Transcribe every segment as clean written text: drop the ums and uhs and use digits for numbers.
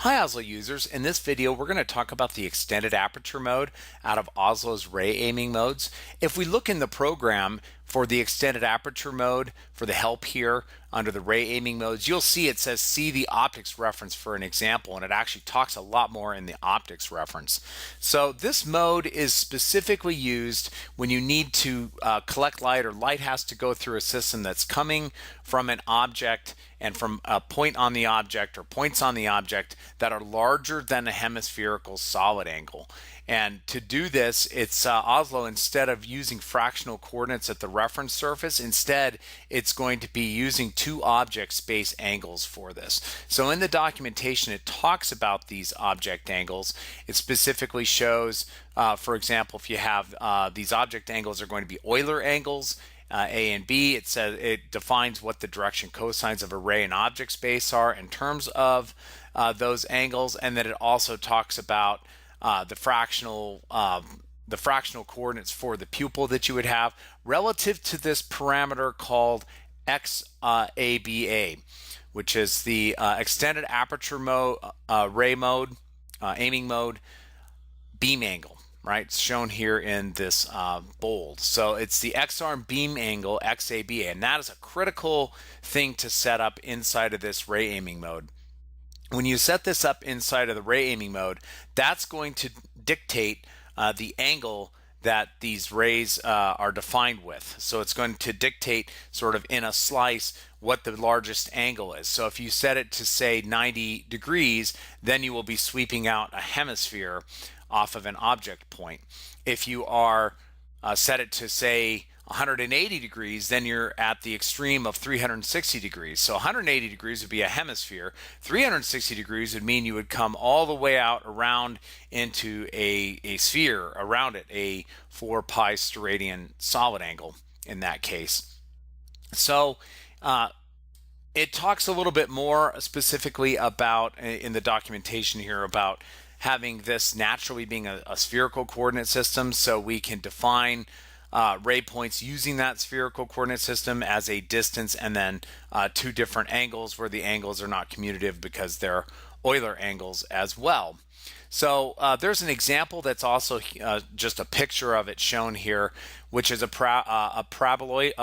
Hi OSLO users, in this video we're going to talk about the extended aperture mode out of OSLO's ray aiming modes. If we look in the program for the extended aperture mode, for the help here under the ray aiming modes, you'll see it says see the optics reference for an example, and it actually talks a lot more in the optics reference. So this mode is specifically used when you need to collect light, or light has to go through a system that's coming from an object and from a point on the object or points on the object that are larger than a hemispherical solid angle. And to do this, it's OSLO, instead of using fractional coordinates at the reference surface, instead it's going to be using two object space angles for this. So in the documentation it talks about these object angles. It specifically shows, for example, if you have these object angles are going to be Euler angles, A and B. It says it defines what the direction cosines of a ray and object space are in terms of those angles, and then it also talks about the fractional coordinates for the pupil that you would have relative to this parameter called XABA, which is the extended aperture mode, ray mode, aiming mode, beam angle. Right, it's shown here in this bold. So it's the X-arm beam angle, XABA, and that is a critical thing to set up inside of this ray aiming mode. When you set this up inside of the ray aiming mode, that's going to dictate the angle that these rays are defined with. So it's going to dictate sort of in a slice what the largest angle is. So if you set it to say 90 degrees, then you will be sweeping out a hemisphere off of an object point. If you are set it to say 180 degrees, then you're at the extreme of 360 degrees. So 180 degrees would be a hemisphere. 360 degrees would mean you would come all the way out around into a sphere around it, a 4 pi steradian solid angle in that case. So it talks a little bit more specifically about, in the documentation here, about having this naturally being a spherical coordinate system, so we can define ray points using that spherical coordinate system as a distance and then two different angles where the angles are not commutative because they're Euler angles as well. So there's an example that's also just a picture of it shown here, which is a paraboloidal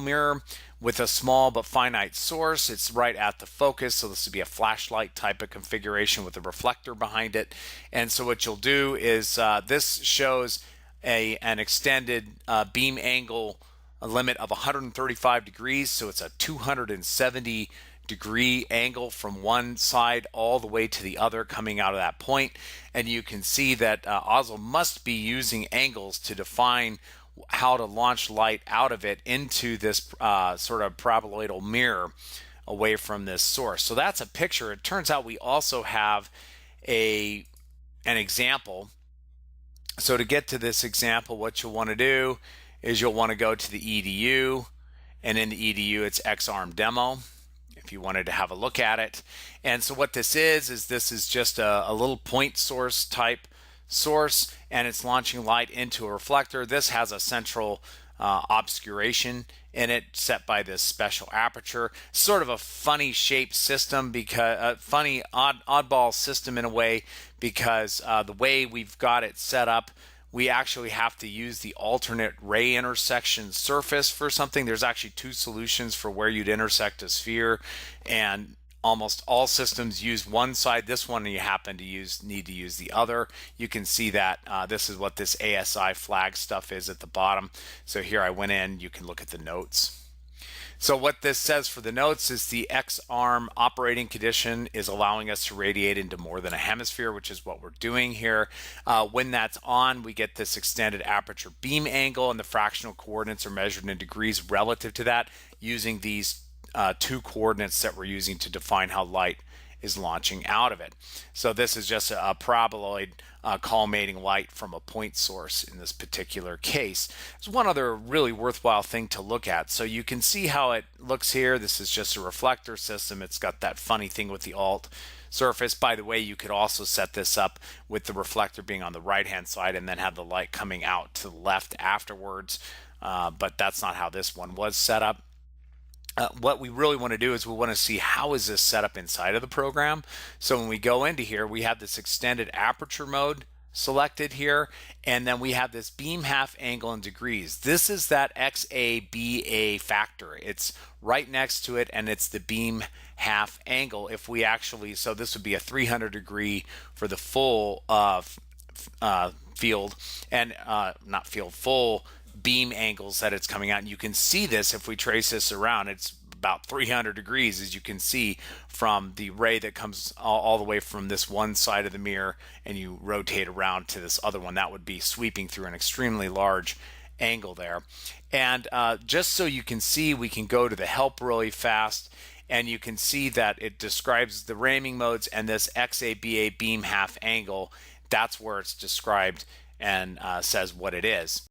mirror with a small but finite source. It's right at the focus, so this would be a flashlight type of configuration with a reflector behind it. And so what you'll do is this shows an extended beam angle, a limit of 135 degrees, so it's a 270 degree angle from one side all the way to the other coming out of that point. And you can see that OSLO must be using angles to define how to launch light out of it into this sort of paraboloidal mirror away from this source. So that's a picture. It turns out we also have an example. So to get to this example, what you'll want to do is you'll want to go to the EDU, and in the EDU it's X-arm demo if you wanted to have a look at it. And so what this is this is just a little point source type source, and it's launching light into a reflector. This has a central obscuration in it set by this special aperture. Sort of a funny shaped system, because funny oddball system in a way, because the way we've got it set up, we actually have to use the alternate ray intersection surface for something. There's actually two solutions for where you'd intersect a sphere, and almost all systems use one side. This one you happen to need to use the other. You can see that this is what this ASI flag stuff is at the bottom. So here I went in, you can look at the notes. So what this says for the notes is the X-arm operating condition is allowing us to radiate into more than a hemisphere, which is what we're doing here. When that's on, we get this extended aperture beam angle, and the fractional coordinates are measured in degrees relative to that using these two coordinates that we're using to define how light is launching out of it. So this is just a paraboloid collimating light from a point source in this particular case. There's one other really worthwhile thing to look at. So you can see how it looks here. This is just a reflector system. It's got that funny thing with the alt surface. By the way, you could also set this up with the reflector being on the right hand side and then have the light coming out to the left afterwards, but that's not how this one was set up. what we really want to do is we want to see how is this set up inside of the program. So when we go into here, we have this extended aperture mode selected here, and then we have this beam half angle in degrees. This is that XABA factor. It's right next to it, and it's the beam half angle. If we actually, so this would be a 300 degree for the full field, and not field, full beam angles that it's coming out. And you can see this if we trace this around. It's about 300 degrees, as you can see, from the ray that comes all the way from this one side of the mirror, and you rotate around to this other one. That would be sweeping through an extremely large angle there. And just so you can see, we can go to the help really fast, and you can see that it describes the ramming modes, and this XABA beam half angle, that's where it's described and says what it is.